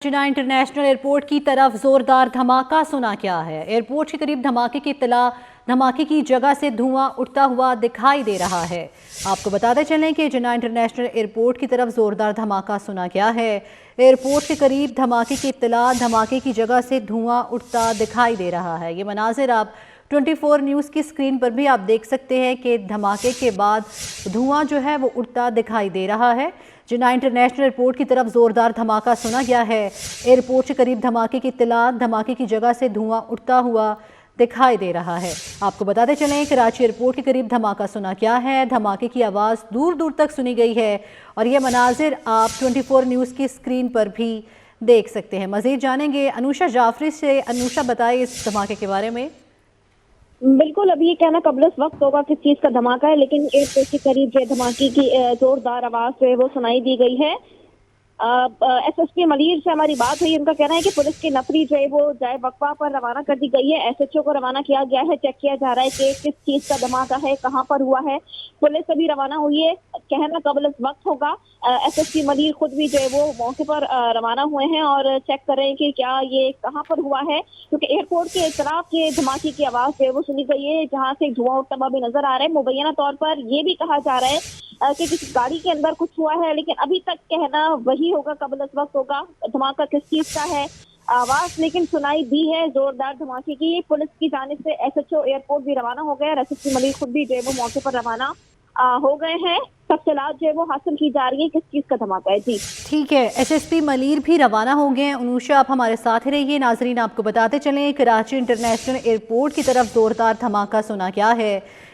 जिन्ना international airport की तरफ जोरदार धमाका सुना क्या है। एयरपोर्ट के करीब धमाके की इत्तला, धमाके की जगह से धुआं उठता हुआ दिखाई दे रहा है। आपको बताते चलें कि जिन्ना इंटरनेशनल एयरपोर्ट की तरफ जोरदार धमाका सुना क्या है। एयरपोर्ट के करीब धमाके की इत्तला, धमाके की जगह से धुआं उठता दिखाई दे रहा है। ये मनाजिर आप 24 न्यूज़ की स्क्रीन पर भी आप देख सकते हैं कि धमाके के बाद धुआं जो है वो उठता दिखाई दे रहा है। जिन्ना इंटरनेशनल एयरपोर्ट की तरफ ज़ोरदार धमाका सुना गया है। एयरपोर्ट के करीब धमाके की इत्तला, धमाके की जगह से धुआं उठता हुआ दिखाई दे रहा है। आपको बताते चलें कराची एयरपोर्ट के करीब धमाका सुना क्या है। धमाके की आवाज़ दूर दूर तक सुनी गई है और ये मनाजिर आप 24 न्यूज़ की स्क्रीन पर भी देख सकते हैं। मज़ीद जानेंगे अनुषा जाफरी से। अनुषा, बताइए इस धमाके के बारे में। बिल्कुल, अभी ये कहना कबल वक्त होगा किस चीज का धमाका है, लेकिन एयरपोर्ट के करीब जो धमाके की जोरदार आवाज जो है वो सुनाई दी गई है। एसएसपी मलीर से हमारी बात हुई। उनका कहना है कि पुलिस की नफरी जो है वो जाए वक्फा पर रवाना कर दी गई है। एसएचओ को रवाना किया गया है। चेक किया जा रहा है कि किस चीज का धमाका है, कहाँ पर हुआ है। पुलिस अभी रवाना हुई है। कहना कबल वक्त होगा। एसएसपी मलीर खुद भी जो है वो मौके पर रवाना हुए हैं और चेक कर रहे हैं कि क्या ये कहाँ पर हुआ है, क्योंकि एयरपोर्ट के इतराफ के धमाके की आवाज जो है वो सुनी गई है, जहाँ से धुआं उठता हुआ भी नजर आ रहा है। मुबैना तौर पर ये भी कहा जा रहा है कि किसी गाड़ी के अंदर कुछ हुआ है, लेकिन अभी तक कहना वही होगा, कबल वक्त होगा धमाका किस चीज का है। आवाज लेकिन सुनाई दी है जोरदार धमाके की। पुलिस की जानिब से एसएचओ एयरपोर्ट भी रवाना हो गया। एसएसपी मलिक खुद भी जो है वो मौके पर रवाना हो गए हैं। तफसीलात जो है वो हासिल की जा रही है किस चीज का धमाका है। जी ठीक है, एसएसपी मलीर भी रवाना हो गए हैं। अनुषा, आप हमारे साथ ही रहिए। नाजरीन, आपको बताते चलें कराची इंटरनेशनल एयरपोर्ट की तरफ जोरदार धमाका सुना क्या है।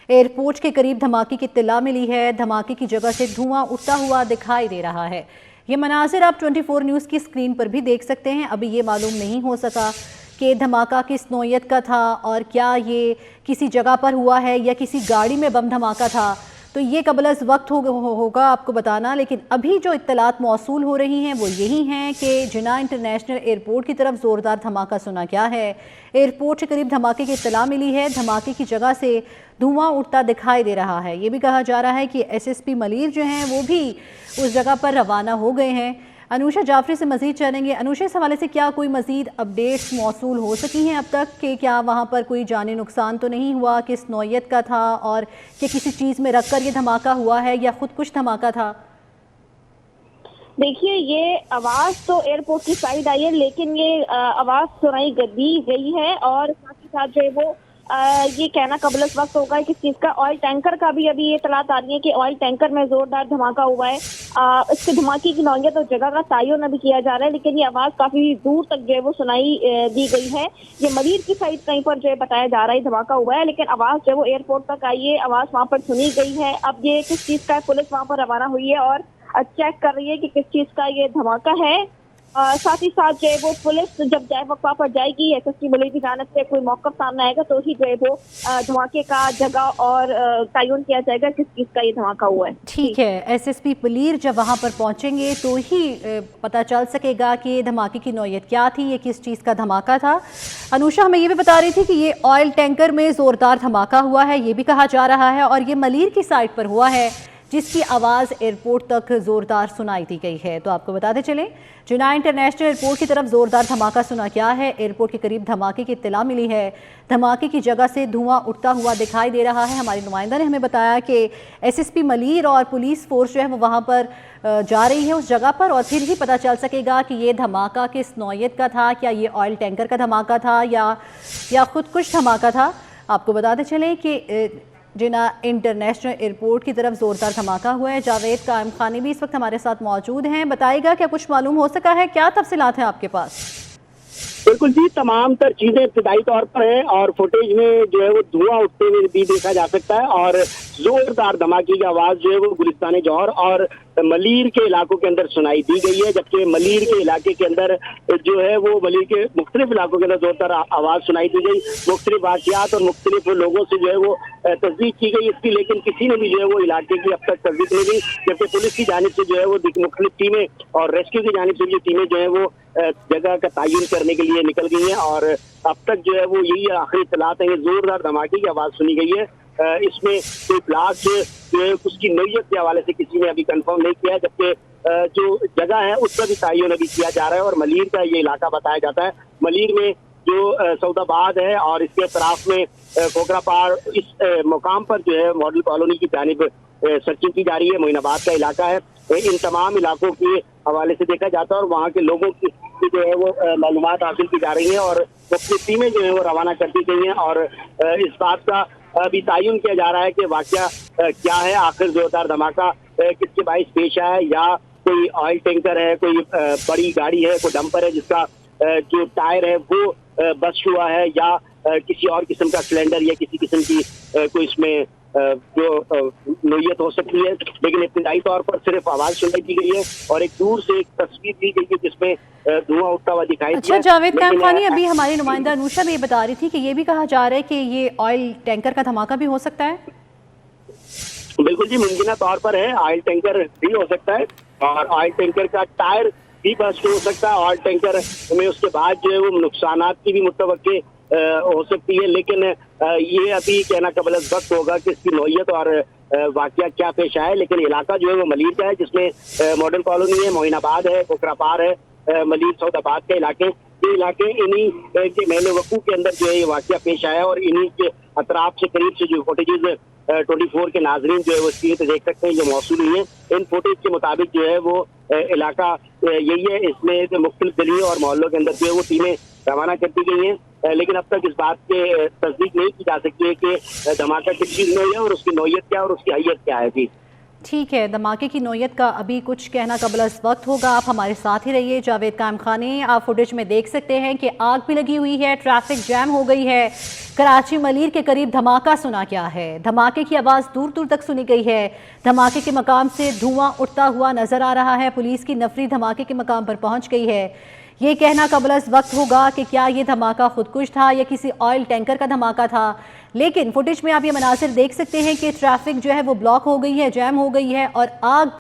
एयरपोर्ट के करीब धमाके की इत्तला मिली है। धमाके की जगह से धुआं उठता हुआ दिखाई दे रहा है। ये मनाजिर आप 24 न्यूज़ की स्क्रीन पर भी देख सकते हैं। अभी ये मालूम नहीं हो सका कि धमाका किस नौयत का था और क्या ये किसी जगह पर हुआ है या किसी गाड़ी में बम धमाका था, तो ये कबल अज़ वक्त होगा आपको बताना। लेकिन अभी जो इत्तलात मौसूल हो रही हैं वो यही हैं कि जिन्ना इंटरनेशनल एयरपोर्ट की तरफ ज़ोरदार धमाका सुना क्या है। एयरपोर्ट के करीब धमाके की इत्तला मिली है। धमाके की जगह से धुआं उठता दिखाई दे रहा है। ये भी कहा जा रहा है कि एसएसपी मलीर जो हैं वो भी उस जगह पर रवाना हो गए हैं। अनुषा जाफरी से मज़ीद जानेंगे। अनुषा, इस हवाले से क्या कोई मज़ीद अपडेट्स मौसूल हो सकी हैं अब तक कि क्या वहाँ पर कोई जानी नुकसान तो नहीं हुआ, किस नौयत का था और कि किसी चीज़ में रख कर ये धमाका हुआ है या खुद कुछ धमाका था? देखिए, ये आवाज तो एयरपोर्ट की साइड आई है, लेकिन ये आवाज सुनाई दी गई है और साथ ही साथ जो है वो ये कहना कबल वक्त होगा किस चीज का। ऑयल टैंकर का भी अभी ये इत्तलात आ रही है कि ऑयल टैंकर में जोरदार धमाका हुआ है। इसके धमाके की नौयत और जगह का तयन अभी किया जा रहा है, लेकिन ये आवाज काफी दूर तक जो है वो सुनाई दी गई है। ये मलीर की साइड कहीं पर जो है बताया जा रहा है धमाका हुआ है, लेकिन आवाज जो है वो एयरपोर्ट तक आई है, आवाज वहाँ पर सुनी गई है। अब ये किस चीज का है, पुलिस वहाँ पर रवाना हुई है और चेक कर रही है कि किस चीज का ये धमाका है। साथ ही साथ जो है वो पुलिस जब जाए वक्फा पर जाएगी, एसएसपी मलिक की जानिब से कोई मौक़िफ़ सामने आएगा तो ही जो है वो धमाके का जगह और तयन किया जाएगा किस चीज़ का ये धमाका हुआ है। ठीक है, एसएसपी मलीर जब वहाँ पर पहुँचेंगे तो ही पता चल सकेगा कि धमाके की नौयत क्या थी, ये किस चीज़ का धमाका था। अनुषा हमें ये भी बता रही थी कि ये ऑयल टैंकर में ज़ोरदार धमाका हुआ है, ये भी कहा जा रहा है, और ये मलीर की साइड पर हुआ है जिसकी आवाज़ एयरपोर्ट तक ज़ोरदार सुनाई दी गई है। तो आपको बताते चलें जिन्ना इंटरनेशनल एयरपोर्ट की तरफ ज़ोरदार धमाका सुना क्या है। एयरपोर्ट के करीब धमाके की इत्तला मिली है। धमाके की जगह से धुआं उठता हुआ दिखाई दे रहा है। हमारी नुमाइंदा ने हमें बताया कि एसएसपी मलीर और पुलिस फोर्स जो है वो वहाँ पर जा रही है उस जगह पर, और फिर ही पता चल सकेगा कि ये धमाका किस नौयत का था, क्या ये ऑयल टैंकर का धमाका था या खुद कुछ धमाका था। आपको बताते चलें कि जिन्ना इंटरनेशनल एयरपोर्ट की तरफ ज़ोरदार धमाका हुआ है। जावेद कायम खानी भी इस वक्त हमारे साथ मौजूद हैं। बताइएगा क्या कुछ मालूम हो सका है, क्या तफसीलात हैं आपके पास? बिल्कुल जी, तमाम तर चीजें इब्तदाई तौर पर हैं और फुटेज में जो है वो धुआं उठते हुए भी देखा जा सकता है और जोरदार धमाके की आवाज जो है वो गुलिस्तान जौहर और मलीर के इलाकों के अंदर सुनाई दी गई है, जबकि मलीर के इलाके के अंदर जो है वो मलीर के मुख्तलिफ इलाकों के अंदर जोरदार आवाज सुनाई दी गई। मुख्तलिफ वाक़ियात और मुख्तलिफ लोगों से जो है वो तस्दीक की गई इसकी, लेकिन किसी ने भी जो है वो इलाके की अब तक तस्दीक नहीं दी। जबकि पुलिस की जानिब से जो है वो मुख्तलिफ टीमें और रेस्क्यू की जानिब से भी टीमें जो है वो जगह جگہ کا تعین کرنے کے لیے نکل گئی ہیں اور اب تک جو ہے وہ یہی آخری اطلاعات ہیں کہ زوردار دھماکے کی آواز سنی گئی ہے. اس میں کوئی بلاسٹ جو ہے اس کی نوعیت کے حوالے سے کسی نے ابھی کنفرم نہیں کیا, جبکہ جو جگہ ہے اس کا بھی تعین ابھی کیا جا رہا ہے اور ملیر کا یہ علاقہ بتایا جاتا ہے. ملیر میں جو سعود آباد ہے اور اس کے اطراف میں کھوکھرا پہاڑ, اس مقام پر جو ہے ماڈل کالونی کی جانب سرچنگ کی جا رہی ہے. معین آباد کا علاقہ ہے. ان تمام علاقوں کے حوالے سے دیکھا جاتا ہے اور وہاں کے لوگوں کی جو ہے وہ معلومات حاصل کی جا رہی ہیں اور مختلف ٹیمیں جو ہیں وہ روانہ کر دی گئی ہیں اور اس بات کا ابھی تعین کیا جا رہا ہے کہ واقعہ کیا ہے, آخر زوردار دھماکہ کس کے باعث پیش آیا, یا کوئی آئل ٹینکر ہے, کوئی بڑی گاڑی ہے, کوئی ڈمپر ہے جس کا جو ٹائر ہے وہ بس ہوا ہے, یا کسی اور قسم کا سلنڈر یا کسی قسم کی کوئی اس میں جو نوعیت ہو سکتی ہے. لیکن ابتدائی طور پر صرف آواز سنائی دی گئی ہے اور ایک دور سے ایک تصویر دی گئی ہے جس میں دھواں اٹھتا ہوا دکھائی دیا. اچھا جاوید قائم خانی, ابھی ہماری نمائندہ انوشا بھی یہ بتا رہی تھی کہ یہ بھی کہا جا رہا ہے کہ یہ آئل ٹینکر کا دھماکہ بھی ہو سکتا ہے. بالکل جی, ممکنہ طور پر ہے, آئل ٹینکر بھی ہو سکتا ہے اور آئل ٹینکر کا ٹائر بھی برسٹ ہو سکتا ہے. آئل ٹینکر میں اس کے بعد جو ہے وہ نقصانات کی بھی متوقع ہو سکتی ہے, لیکن یہ ابھی کہنا قبل از وقت ہوگا کہ اس کی نوعیت اور واقعہ کیا پیش آئے. لیکن علاقہ جو ہے وہ ملیر کا ہے جس میں ماڈل کالونی ہے, معین آباد ہے, کھوکھرا پہاڑ ہے, ملیر سعود آباد کے علاقے. یہ علاقے انہی کے محل وقوع کے اندر جو ہے یہ واقعہ پیش آیا اور انہی کے اطراف سے قریب سے جو فوٹیجز 24 کے ناظرین جو ہے وہ اسکرین پہ دیکھ سکتے ہیں جو موصول ہوئی ہیں. ان فوٹیج کے مطابق جو ہے وہ علاقہ یہی ہے. اس میں مختلف گلیوں اور محلوں کے اندر جو ہے وہ ٹیمیں روانہ کر دی گئی ہیں, لیکن اب تک اس بات کی تصدیق نہیں کی جا سکتی ہے کہ دھماکہ کس چیز میں ہے اور اس کی نوعیت کیا اور اس کی حیت کیا ہے. جی ٹھیک ہے, دھماکے کی نوعیت کا ابھی کچھ کہنا قبل از وقت ہوگا. آپ ہمارے ساتھ ہی رہیے. جاوید قائم خانی, آپ فوٹیج میں دیکھ سکتے ہیں کہ آگ بھی لگی ہوئی ہے, ٹریفک جام ہو گئی ہے. کراچی ملیر کے قریب دھماکہ سنا کیا ہے. دھماکے کی آواز دور دور تک سنی گئی ہے. دھماکے کے مقام سے دھواں اٹھتا ہوا نظر آ رہا ہے. پولیس کی نفری دھماکے کے مقام پر پہنچ گئی ہے. یہ کہنا قبل از وقت ہوگا کہ کیا یہ دھماکہ خودکش تھا یا کسی آئل ٹینکر کا دھماکہ تھا, لیکن فوٹیج میں آپ یہ مناظر دیکھ سکتے ہیں کہ ٹریفک جو ہے وہ بلاک ہو گئی ہے, جام ہو گئی ہے اور آگ